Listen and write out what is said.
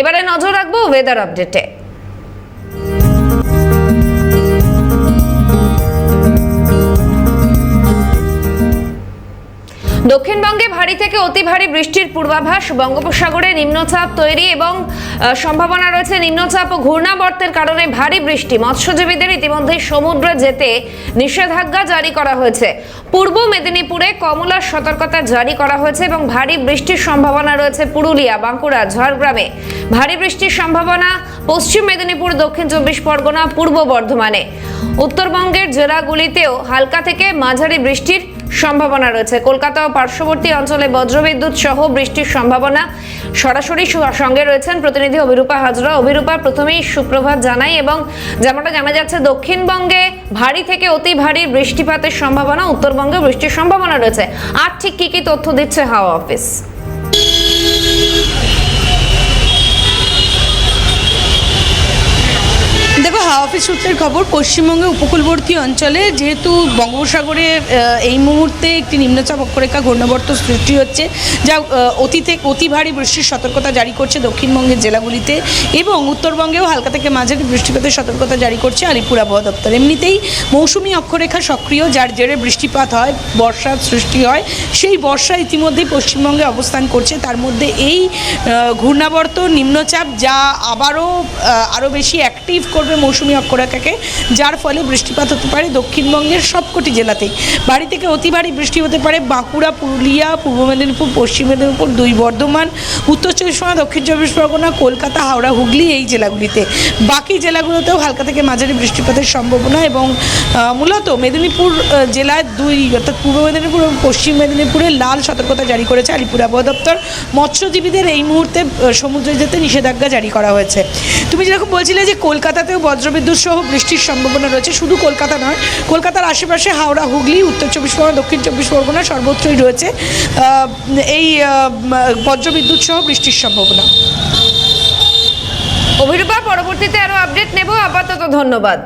এবারে নজর রাখবো ওয়েদার আপডেটে। দক্ষিণবঙ্গে ভারী থেকে অতি ভারী বৃষ্টির পূর্বাভাস। বঙ্গোপসাগরে নিম্নচাপ তৈরি এবং সম্ভাবনা রয়েছে নিম্নচাপ ও ঘূর্ণাবর্তের কারণে ভারী বৃষ্টি। মৎস্যজীবীদের ইতিমধ্যে সমুদ্রে যেতে নিষেধাজ্ঞা জারি করা হয়েছে। পূর্ব মেদিনীপুরে কমলা সতর্কতা জারি করা হয়েছে এবং ভারী বৃষ্টির সম্ভাবনা রয়েছে পুরুলিয়া, বাঁকুড়া, ঝাড়গ্রামে। ভারী বৃষ্টির সম্ভাবনা পশ্চিম মেদিনীপুর, দক্ষিণ চব্বিশ পরগনা, পূর্ব বর্ধমানে। উত্তরবঙ্গের জেলাগুলিতেও হালকা থেকে মাঝারি বৃষ্টির সম্ভাবনা রয়েছে। কলকাতা ও পার্শ্ববর্তী অঞ্চলে বজ্রবিদ্যুৎ সহ বৃষ্টির সম্ভাবনা। সরাসরি সঙ্গে রয়েছেন প্রতিনিধি অভিরূপা হাজরা। অভিরূপা, প্রথমেই সুপ্রভাত জানাই এবং যেমনটা জানা যাচ্ছে দক্ষিণবঙ্গে ভারী থেকে অতি ভারী বৃষ্টিপাতের সম্ভাবনা, উত্তরবঙ্গে বৃষ্টির সম্ভাবনা রয়েছে। আর ঠিক কি কি তথ্য দিচ্ছে হাওয়া অফিস? দেখো, হাওয়া অফিস সূত্রের খবর, পশ্চিমবঙ্গের উপকূলবর্তী অঞ্চলে যেহেতু বঙ্গোপসাগরে এই মুহূর্তে একটি নিম্নচাপ অক্ষরেখা ঘূর্ণাবর্ত সৃষ্টি হচ্ছে, যা অতি ভারী বৃষ্টির সতর্কতা জারি করছে দক্ষিণবঙ্গের জেলাগুলিতে, এবং উত্তরবঙ্গেও হালকা থেকে মাঝারি বৃষ্টিপাতের সতর্কতা জারি করছে আলিপুর আবহাওয়া দপ্তর। এমনিতেই মৌসুমি অক্ষরেখা সক্রিয়, যার জেরে বৃষ্টিপাত হয়, বর্ষার সৃষ্টি হয়। সেই বর্ষা ইতিমধ্যেই পশ্চিমবঙ্গে অবস্থান করছে। তার মধ্যে এই ঘূর্ণাবর্ত নিম্নচাপ, যা আরও বেশি অ্যাক্টিভ করবে মৌসুমি অক্ষরেখাকে, যার ফলে বৃষ্টিপাত হতে পারে দক্ষিণবঙ্গের সবকটি জেলাতেই। ভারী থেকে অতি ভারী বৃষ্টি হতে পারে বাঁকুড়া, পুরুলিয়া, পূর্ব মেদিনীপুর, পশ্চিম মেদিনীপুর, দুই বর্ধমান, উত্তর চব্বিশ পরগনা, দক্ষিণ চব্বিশ পরগনা, কলকাতা, হাওড়া, হুগলি, এই জেলাগুলিতে। বাকি জেলাগুলোতেও হালকা থেকে মাঝারি বৃষ্টিপাতের সম্ভাবনা, এবং মূলত মেদিনীপুর জেলায় অর্থাৎ পূর্ব মেদিনীপুর এবং পশ্চিম মেদিনীপুরে লাল সতর্কতা জারি করেছে আলিপুর আবহাওয়া দপ্তর। মৎস্যজীবীদের এই মুহূর্তে সমুদ্রে যেতে নিষেধাজ্ঞা জারি করা হয়েছে। তুমি যেরকম বলছিলে যে কলকাতাতেও বজ্রবিদ্যুৎ সহ বৃষ্টির সম্ভাবনা রয়েছে, শুধু কলকাতা নয়, কলকাতার আশেপাশে হাওড়া, হুগলি, উত্তর চব্বিশ পরগনা, দক্ষিণ চব্বিশ পরগনা সর্বত্রই রয়েছে এই বজ্রবিদ্যুৎ সহ বৃষ্টির সম্ভাবনা। অভিরূপা, পরবর্তীতে আরো আপডেট নেব। আপাতত ধন্যবাদ।